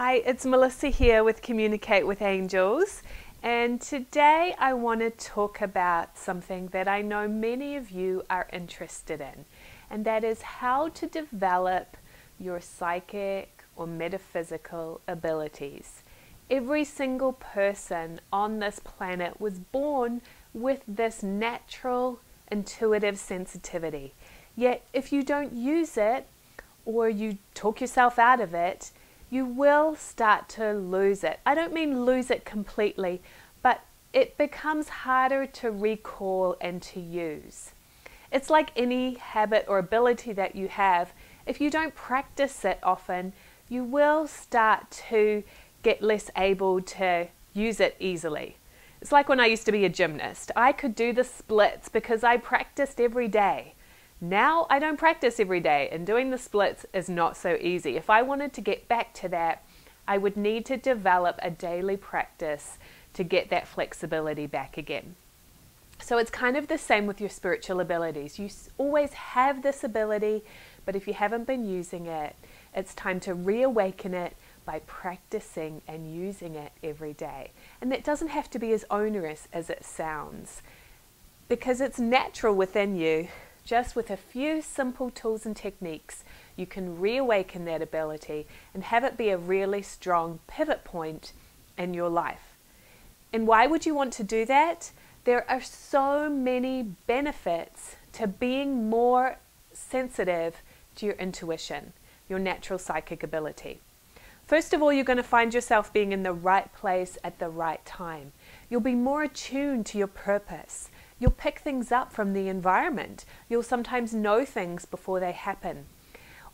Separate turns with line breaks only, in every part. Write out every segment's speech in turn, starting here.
Hi, it's Melissa here with Communicate with Angels, and today I want to talk about something that I know many of you are interested in, and that is how to develop your psychic or metaphysical abilities. Every single person on this planet was born with this natural intuitive sensitivity, yet if you don't use it or you talk yourself out of it, you will start to lose it. I don't mean lose it completely, but it becomes harder to recall and to use. It's like any habit or ability that you have. If you don't practice it often, you will start to get less able to use it easily. It's like when I used to be a gymnast. I could do the splits because I practiced every day. Now I don't practice every day, and doing the splits is not so easy. If I wanted to get back to that, I would need to develop a daily practice to get that flexibility back again. So it's kind of the same with your spiritual abilities. You always have this ability, but if you haven't been using it, it's time to reawaken it by practicing and using it every day. And that doesn't have to be as onerous as it sounds, because it's natural within you. Just with a few simple tools and techniques, you can reawaken that ability and have it be a really strong pivot point in your life. And why would you want to do that? There are so many benefits to being more sensitive to your intuition, your natural psychic ability. First of all, you're going to find yourself being in the right place at the right time. You'll be more attuned to your purpose. You'll pick things up from the environment. You'll sometimes know things before they happen.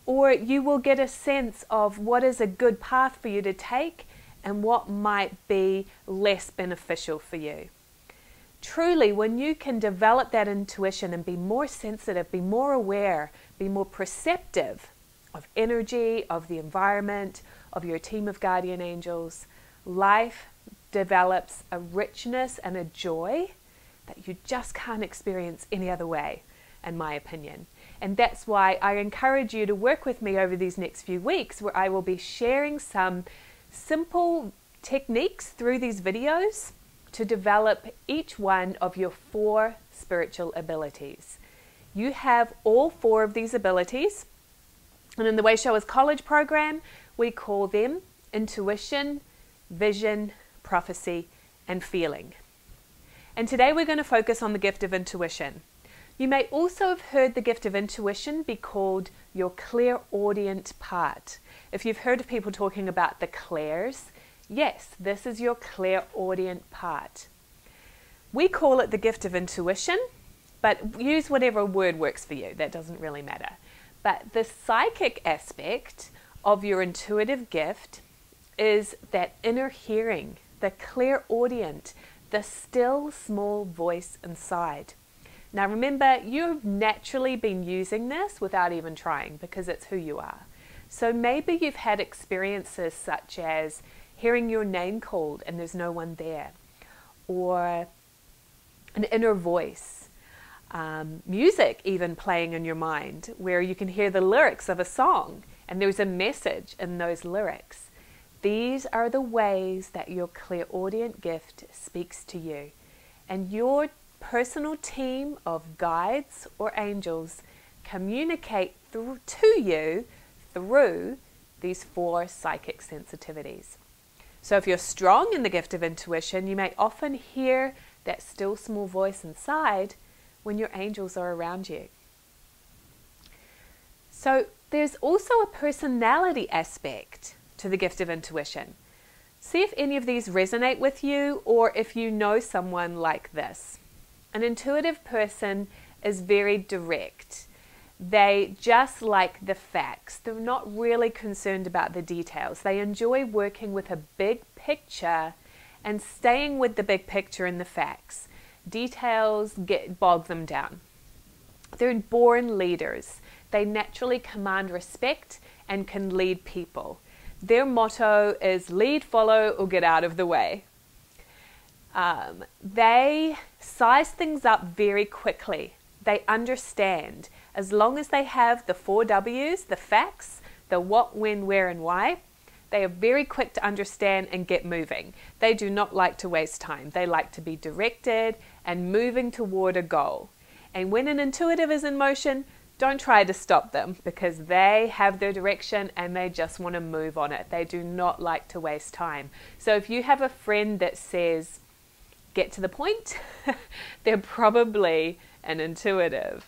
Or you will get a sense of what is a good path for you to take and what might be less beneficial for you. Truly, when you can develop that intuition and be more sensitive, be more aware, be more perceptive of energy, of the environment, of your team of guardian angels, life develops a richness and a joy that you just can't experience any other way, in my opinion. And that's why I encourage you to work with me over these next few weeks, where I will be sharing some simple techniques through these videos to develop each one of your 4 spiritual abilities. You have all 4 of these abilities, and in the Way Showers College program, we call them intuition, vision, prophecy, and feeling. And today we're going to focus on the gift of intuition. You may also have heard the gift of intuition be called your clairaudient part. If you've heard of people talking about the clairs, yes, this is your clairaudient part. We call it the gift of intuition, but use whatever word works for you. That doesn't really matter. But the psychic aspect of your intuitive gift is that inner hearing, the clairaudient, the still small voice inside. Now remember, you've naturally been using this without even trying, because it's who you are. So maybe you've had experiences such as hearing your name called and there's no one there, or an inner voice, music even playing in your mind where you can hear the lyrics of a song and there's a message in those lyrics. These are the ways that your clairaudient gift speaks to you, and your personal team of guides or angels communicate to you through these 4 psychic sensitivities. So if you're strong in the gift of intuition, you may often hear that still small voice inside when your angels are around you. So there's also a personality aspect to the gift of intuition. See if any of these resonate with you, or if you know someone like this. An intuitive person is very direct. They just like the facts. They're not really concerned about the details. They enjoy working with a big picture and staying with the big picture and the facts. Details bog them down. They're born leaders. They naturally command respect and can lead people. Their motto is lead, follow, or get out of the way. They size things up very quickly. They understand. As long as they have the 4 W's, the facts, the what, when, where, and why, They are very quick to understand and get moving. They do not like to waste time. They like to be directed and moving toward a goal. And when an intuitive is in motion, don't try to stop them, because they have their direction and they just want to move on it. They do not like to waste time. So if you have a friend that says, get to the point, they're probably an intuitive,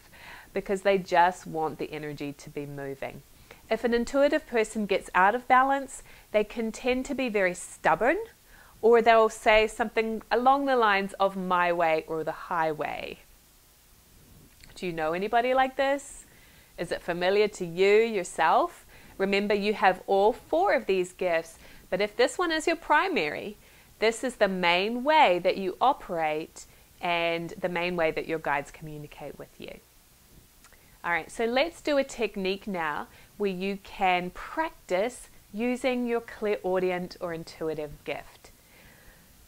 because they just want the energy to be moving. If an intuitive person gets out of balance, they can tend to be very stubborn, or they'll say something along the lines of my way or the highway. Do you know anybody like this? Is it familiar to you yourself? Remember, you have all 4 of these gifts, but if this one is your primary, this is the main way that you operate and the main way that your guides communicate with you. All right, so let's do a technique now where you can practice using your clairaudient or intuitive gift.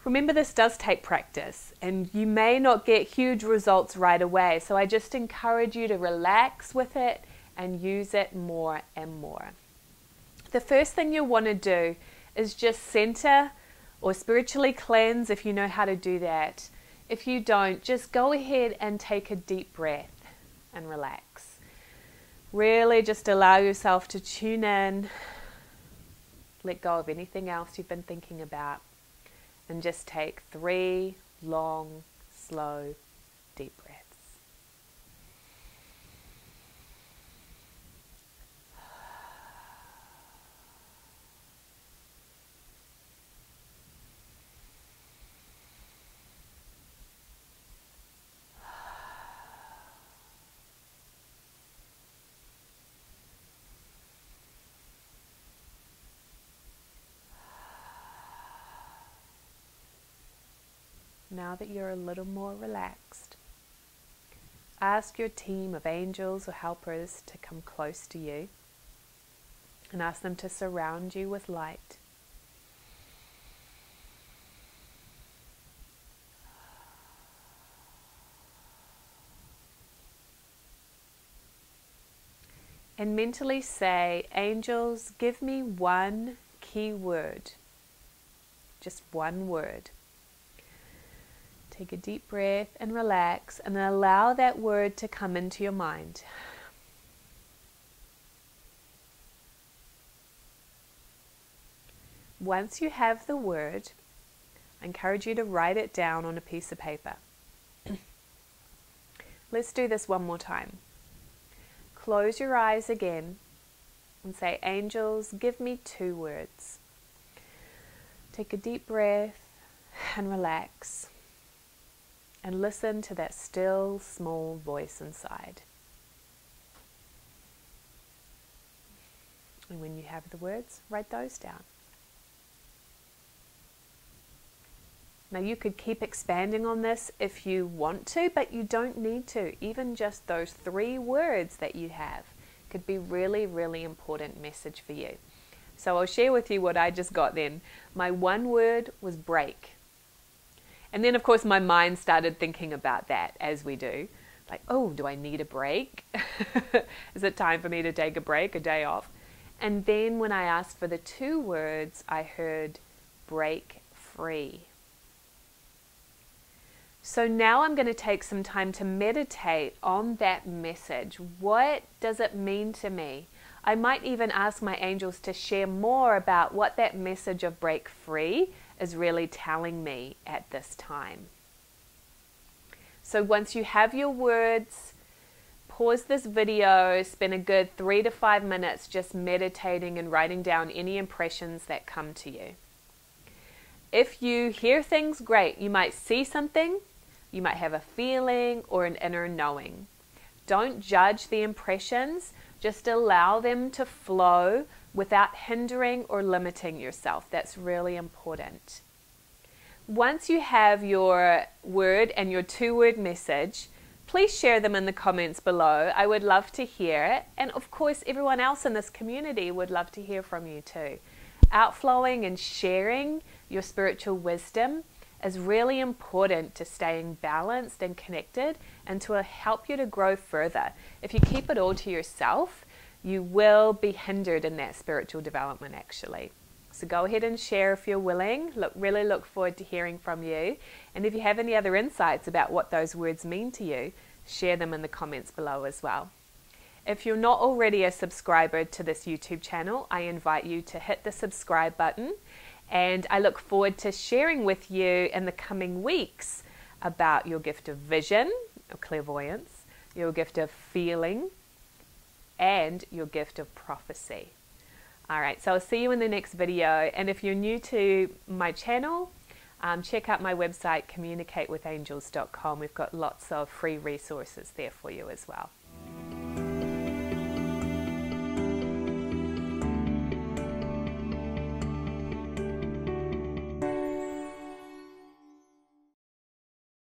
Remember, this does take practice and you may not get huge results right away, so I just encourage you to relax with it and use it more and more. The first thing you'll want to do is just center or spiritually cleanse if you know how to do that. If you don't, just go ahead and take a deep breath and relax. Really just allow yourself to tune in, let go of anything else you've been thinking about, and just take 3 long, slow, deep breaths. Now that you're a little more relaxed, ask your team of angels or helpers to come close to you and ask them to surround you with light. And mentally say, angels, give me one key word, just one word. Take a deep breath and relax and allow that word to come into your mind. Once you have the word, I encourage you to write it down on a piece of paper. Let's do this one more time. Close your eyes again and say, angels, give me 2 words. Take a deep breath and relax. And listen to that still, small voice inside. And when you have the words, write those down. Now you could keep expanding on this if you want to, but you don't need to. Even just those 3 words that you have could be really, really important message for you. So I'll share with you what I just got then. My 1 word was break. And then, of course, my mind started thinking about that, as we do. Like, oh, do I need a break? Is it time for me to take a break, a day off? And then when I asked for the 2 words, I heard break free. So now I'm going to take some time to meditate on that message. What does it mean to me? I might even ask my angels to share more about what that message of break free is really telling me at this time. So once you have your words, pause this video, spend a good 3 to 5 minutes just meditating and writing down any impressions that come to you. If you hear things, great. You might see something, you might have a feeling or an inner knowing. Don't judge the impressions, just allow them to flow without hindering or limiting yourself. That's really important. Once you have your word and your 2-word message, please share them in the comments below. I would love to hear it. And of course, everyone else in this community would love to hear from you too. Outflowing and sharing your spiritual wisdom is really important to staying balanced and connected and to help you to grow further. If you keep it all to yourself, you will be hindered in that spiritual development actually. So go ahead and share if you're willing. Really look forward to hearing from you. And if you have any other insights about what those words mean to you, share them in the comments below as well. If you're not already a subscriber to this YouTube channel, I invite you to hit the subscribe button. And I look forward to sharing with you in the coming weeks about your gift of vision, or clairvoyance, your gift of feeling, and your gift of prophecy. All right, so I'll see you in the next video. And if you're new to my channel, check out my website, communicatewithangels.com. We've got lots of free resources there for you as well.